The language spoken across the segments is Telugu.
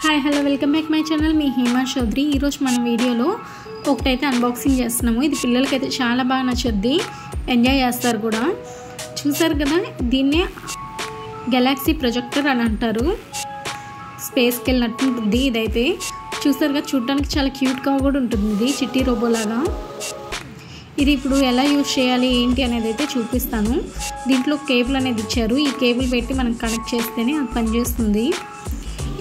Hi hello welcome back my channel మీ హేమా చౌదరి। ఈరోజు మన వీడియోలో ఒకటైతే అన్బాక్సింగ్ చేస్తున్నాము। ఇది పిల్లలకైతే చాలా బాగా నచ్చుద్ది, ఎంజాయ్ చేస్తారు కూడా। చూసారు కదా, దీన్నే గెలాక్సీ ప్రొజెక్టర్ అని అంటారు। స్పేస్కి వెళ్ళినట్టు ఉంటుంది ఇదైతే। చూసారు కదా, చూడడానికి చాలా క్యూట్గా కూడా ఉంటుంది ఇది, చిట్టి రోబో లాగా। ఇది ఇప్పుడు ఎలా యూజ్ చేయాలి ఏంటి అనేది అయితే చూపిస్తాను। దీంట్లో కేబుల్ అనేది ఇచ్చారు, ఈ కేబుల్ పెట్టి మనం కనెక్ట్ చేస్తేనే అది పనిచేస్తుంది।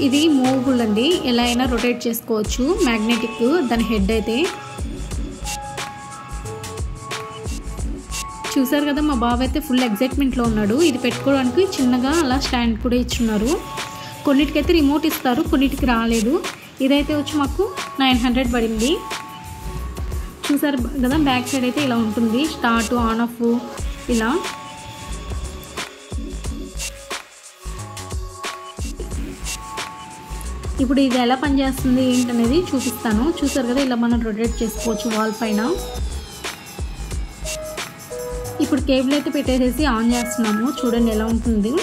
ఇది మూవబుల్ అండి, ఎలా అయినా రొటేట్ చేసుకోవచ్చు, మ్యాగ్నెటిక్ దాని హెడ్ అయితే। చూసారు కదా, మా బాబు అయితే ఫుల్ ఎగ్జైట్మెంట్లో ఉన్నాడు। ఇది పెట్టుకోవడానికి చిన్నగా అలా స్టాండ్ కూడా ఇచ్చున్నారు। కొన్నిటికైతే రిమోట్ ఇస్తారు, కొన్నిటికి రాలేదు। ఇదైతే వచ్చి మాకు 900 పడింది। చూసారు కదా, బ్యాక్ సైడ్ అయితే ఇలా ఉంటుంది, స్టార్ట్ ఆన్ ఆఫ్ ఇలా। ఇప్పుడు ఇది ఎలా పనిచేస్తుంది ఏంటనేది చూపిస్తాను। చూసారు కదా, ఇలా మనం రొటేట్ చేసుకోవచ్చు వాల్ పైన। ఇప్పుడు కేబుల్ అయితే పెట్టేసేసి ఆన్ చేస్తున్నాము, చూడండి ఎలా ఉంటుంది।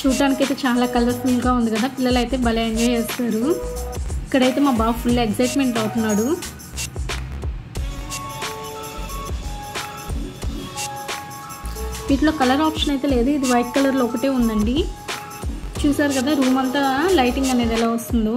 చూడడానికి అయితే చాలా కలర్ఫుల్గా ఉంది కదా, పిల్లలు అయితే భలే ఎంజాయ్ చేస్తారు। ఇక్కడైతే మా బాబు ఫుల్ ఎగ్జైట్మెంట్ అవుతున్నాడు। వీటిలో కలర్ ఆప్షన్ అయితే లేదు, ఇది వైట్ కలర్లో ఒకటే ఉందండి। చూసారు కదా, రూమ్ అంతా లైటింగ్ అనేది ఎలా వస్తుందో।